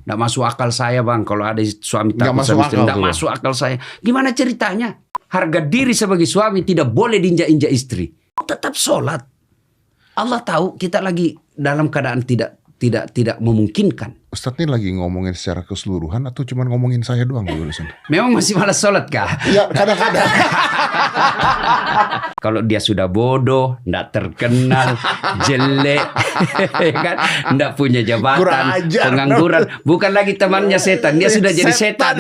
Nggak masuk akal saya bang, kalau ada suami Nggak takut masuk sama istri, akal nggak tuh. masuk akal saya. Gimana ceritanya? Harga diri sebagai suami tidak boleh diinjak-injak istri. Tetap sholat. Allah tahu kita lagi dalam keadaan tidak memungkinkan. Ustadz ini lagi ngomongin secara keseluruhan atau cuma ngomongin saya doang dulu di sana? Memang masih malas sholat kah? Ya kadang-kadang. Kalau dia sudah bodoh, nggak terkenal, jelek, kan, nggak punya jabatan, Kurang ajar. pengangguran, bukan lagi temannya setan, dia sudah jadi setan.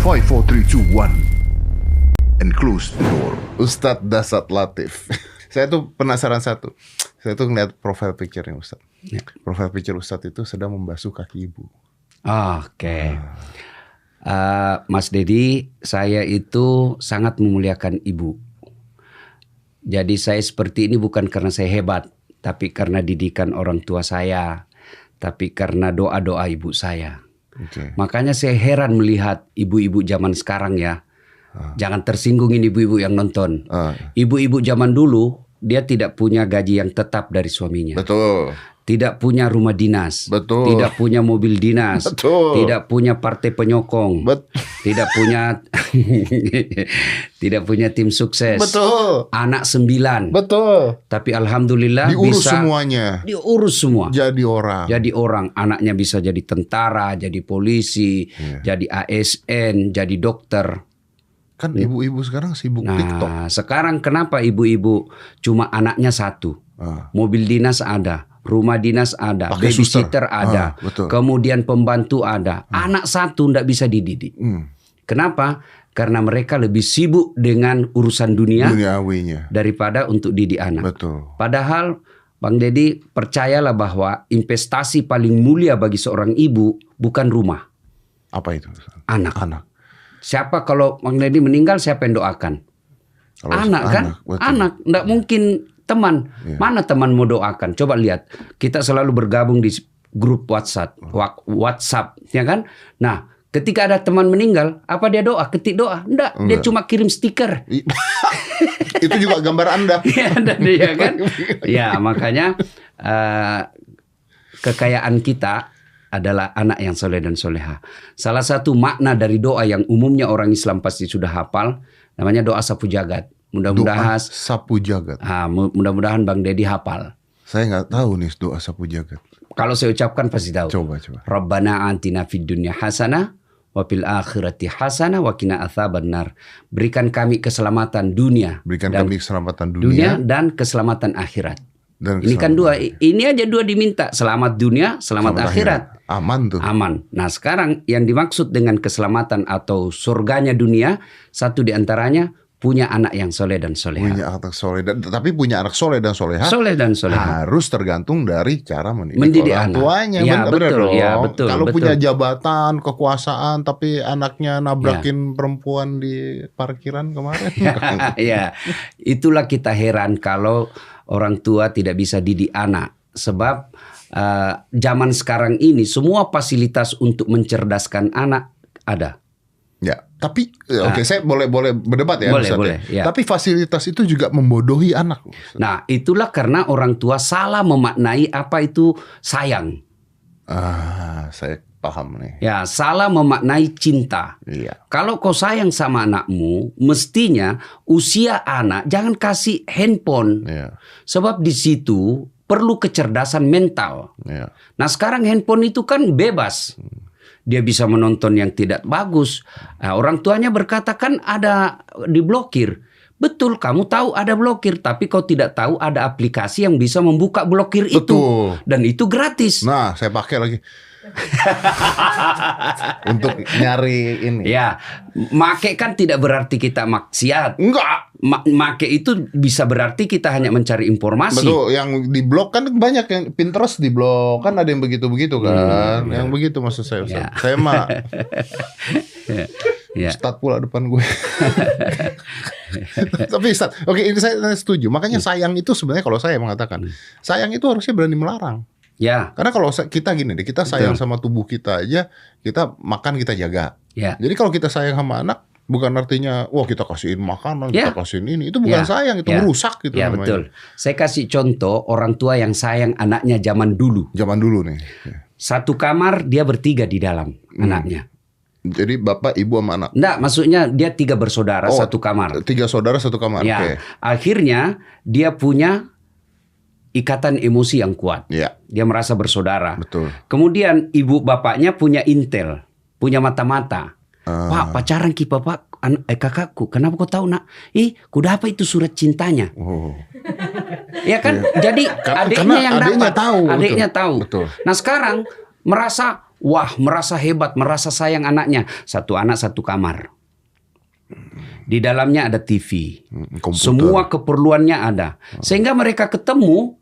5, 4, 3, 2, 1 and close the door. Ustadz Dasat Latif. Saya tuh penasaran satu. Saya tuh ngeliat profile picture-nya Ustadz. Ya. Profile picture Ustadz itu sedang membasuh kaki ibu. Oke. Mas Dedi, saya itu sangat memuliakan ibu. Jadi saya seperti ini bukan karena saya hebat, tapi karena didikan orang tua saya, tapi karena doa-doa ibu saya. Oke. Makanya saya heran melihat ibu-ibu zaman sekarang ya. Jangan tersinggungin ibu-ibu yang nonton. Ibu-ibu zaman dulu dia tidak punya gaji yang tetap dari suaminya. Betul. Tidak punya rumah dinas. Betul. Tidak punya mobil dinas. Betul. Tidak punya partai penyokong. Tidak punya tidak punya tim sukses. Betul. Anak 9. Betul. Tapi alhamdulillah Diurus bisa semuanya. diurus semua. Jadi orang. Jadi orang, anaknya bisa jadi tentara, jadi polisi, jadi ASN, jadi dokter. Kan ibu-ibu sekarang sibuk TikTok. Nah, sekarang kenapa ibu-ibu cuma anaknya 1? Mobil dinas ada, rumah dinas ada, Pakai babysitter suster. ada, Betul. kemudian pembantu ada. Anak 1 ndak bisa dididik. Kenapa? Karena mereka lebih sibuk dengan urusan dunia Duniawinya. daripada untuk didik anak. Betul. Padahal Bang Dedi, percayalah bahwa investasi paling mulia bagi seorang ibu bukan rumah, Apa itu? anak. Anak. Siapa kalau Bang Dedi meninggal, siapa yang doakan? Kalau Anak kan? betul. Anak. Nggak mungkin teman. Mana teman mau doakan? Coba lihat. Kita selalu bergabung di grup WhatsApp, ya kan? Nah, ketika ada teman meninggal, apa dia doa? Ketik doa? Enggak. Dia cuma kirim stiker. Itu juga gambar Anda. Ya kan? Ya, makanya kekayaan kita adalah anak yang soleh dan soleha. Salah satu makna dari doa yang umumnya orang Islam pasti sudah hafal, namanya doa sapu jagat. Mudah-mudahan Doa sapu jagat. mudah-mudahan Bang Dedi hafal. Saya nggak tahu nih doa sapu jagat. Kalau saya ucapkan pasti tahu. Coba. Rabbana atina fid dunya hasanah wa fil akhirati hasanah wa qina adzabannar. Berikan kami keselamatan dunia. Berikan dan kami keselamatan dunia dunia. dan keselamatan akhirat. Dan Ini kan 2. Ini aja 2 diminta. Selamat dunia, selamat akhirat. Aman tuh. Aman. Nah sekarang yang dimaksud dengan keselamatan atau surganya dunia, satu diantaranya punya anak yang soleh dan soleha. Punya anak soleh tapi punya anak soleh dan soleha. Soleh dan soleha. Harus tergantung dari cara Mendidik orang anak. tuanya. Ya, Benar betul, dong. ya, betul, Kalau betul. punya jabatan, kekuasaan, tapi anaknya nabrakin perempuan di parkiran kemarin. Ya, itulah kita heran kalau orang tua tidak bisa didik anak. Sebab zaman sekarang ini semua fasilitas untuk mencerdaskan anak ada. Ya, tapi oke, saya boleh berdebat ya, Boleh, Ustaz, boleh, ya. Tapi fasilitas itu juga membodohi anak. Ustaz. Nah, itulah karena orang tua salah memaknai apa itu sayang. Saya paham nih. Ya, salah memaknai cinta. Iya. Kalau kau sayang sama anakmu, mestinya usia anak jangan kasih handphone. Iya. Sebab di situ perlu kecerdasan mental. Iya. Nah, sekarang handphone itu kan bebas. Dia bisa menonton yang tidak bagus. Nah, orang tuanya berkata kan ada diblokir. Betul, kamu tahu ada blokir, tapi kau tidak tahu ada aplikasi yang bisa membuka blokir itu. Betul. Dan itu gratis. Nah, saya pakai lagi. Untuk nyari ini. Ya, make kan tidak berarti kita maksiat. Enggak. Make itu bisa berarti kita hanya mencari informasi. Betul, yang diblok kan banyak, yang Pinterest diblok kan, ada yang begitu-begitu kan. Yang begitu maksud saya, Ustaz. Ya. Saya mah Ya. Ustadz pula depan gue. Tapi Ustadz, oke, ini saya setuju. Makanya sayang itu sebenarnya, kalau saya mengatakan, sayang itu harusnya berani melarang. Ya, Karena kalau kita gini deh, kita sayang sama tubuh kita aja, kita makan kita jaga. ya. Jadi kalau kita sayang sama anak, Bukan artinya, wah kita kasihin makanan, Ya. kita kasihin ini. Itu bukan Ya. sayang, itu Ya. merusak gitu Ya namanya. betul. Saya kasih contoh orang tua yang sayang anaknya zaman dulu. Zaman dulu nih. Ya. Satu kamar dia bertiga di dalam anaknya. Jadi bapak, ibu sama anak. Enggak, maksudnya dia 3 bersaudara Oh, satu kamar. 3 saudara satu kamar. Ya, Oke. akhirnya dia punya ikatan emosi yang kuat. Ya, Dia merasa bersaudara. betul. Kemudian ibu bapaknya punya intel, punya mata-mata. Pak, pacaran ki bapak, kakakku. Kenapa kau tahu nak? Kuda apa itu surat cintanya? Oh. Ya kan? Jadi Karena adiknya yang adiknya dapat. tahu, Adiknya betul. tahu. Betul. Nah sekarang merasa merasa hebat, merasa sayang anaknya. Satu anak satu kamar. Di dalamnya ada TV. Komputer. Semua keperluannya ada. Sehingga mereka ketemu,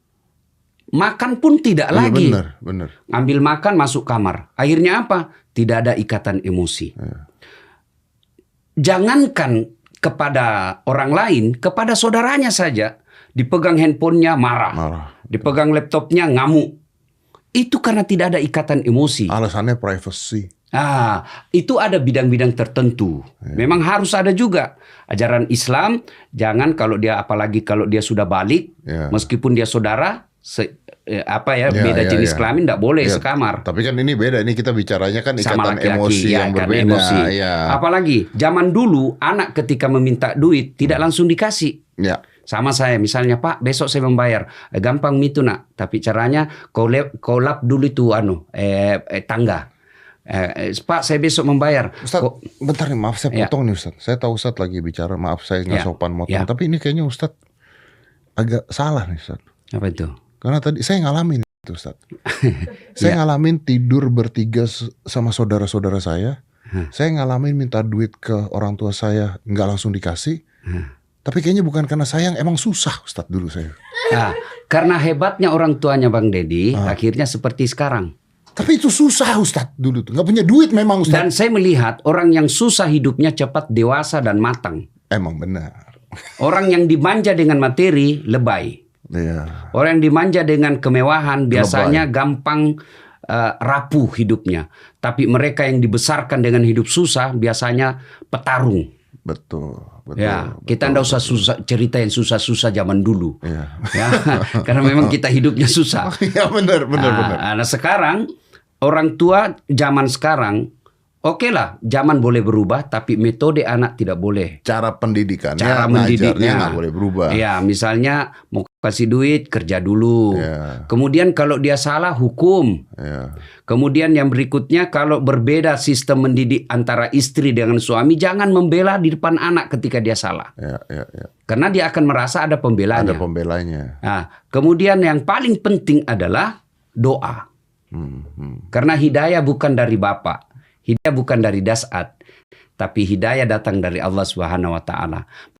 makan pun tidak Iya, lagi. benar. Ambil makan masuk kamar. Akhirnya apa? Tidak ada ikatan emosi. Jangankan kepada orang lain, kepada saudaranya saja. Dipegang handphonenya marah. Dipegang laptopnya ngamuk. Itu karena tidak ada ikatan emosi. Alasannya privacy. Itu ada bidang-bidang tertentu. Memang harus ada juga. Ajaran Islam, jangan apalagi kalau dia sudah balik, meskipun dia saudara, beda jenis kelamin tidak boleh sekamar. Tapi kan ini beda, ini kita bicaranya kan Sama ikatan laki-laki, emosi yang berbeda. Emosi. Ya. Apalagi zaman dulu anak ketika meminta duit tidak langsung dikasih. Ya. Sama saya misalnya, Pak besok saya membayar, gampang itu nak, tapi caranya kau lap dulu itu tangga. Pak saya besok membayar. Ustaz, bentar nih, maaf saya potong nih Ustaz. Saya tahu Ustaz lagi bicara, maaf saya nggak sopan motong. Tapi ini kayaknya Ustaz agak salah nih Ustaz. Apa itu? Karena tadi saya ngalamin itu Ustaz. Saya ngalamin tidur bertiga sama saudara-saudara saya. Saya ngalamin minta duit ke orang tua saya, nggak langsung dikasih. Tapi kayaknya bukan karena sayang, emang susah Ustaz dulu saya. Karena hebatnya orang tuanya Bang Deddy, akhirnya seperti sekarang. Tapi itu susah Ustaz dulu tuh, nggak punya duit memang Ustaz. Dan saya melihat orang yang susah hidupnya cepat dewasa dan matang. Emang benar. Orang yang dimanja dengan materi lebay. Iya. Orang yang dimanja dengan kemewahan biasanya gampang rapuh hidupnya. Tapi mereka yang dibesarkan dengan hidup susah biasanya petarung. Betul. Ya, kita ndak usah cerita yang susah-susah zaman dulu. Iya. Ya, karena memang kita hidupnya susah. Iya benar. Nah, sekarang orang tua zaman sekarang, oke lah, zaman boleh berubah, tapi metode anak tidak boleh. Cara pendidikannya, Cara mendidiknya nggak boleh berubah. Ya, misalnya mau kasih duit kerja dulu. Ya. Kemudian kalau dia salah hukum. Ya. Kemudian yang berikutnya kalau berbeda sistem mendidik antara istri dengan suami, jangan membela di depan anak ketika dia salah. Ya. Karena dia akan merasa ada pembelanya. Ada pembelanya. Nah, kemudian yang paling penting adalah doa. Karena hidayah bukan dari bapak, hidayah bukan dari dasat, tapi hidayah datang dari Allah Subhanahu wa taala.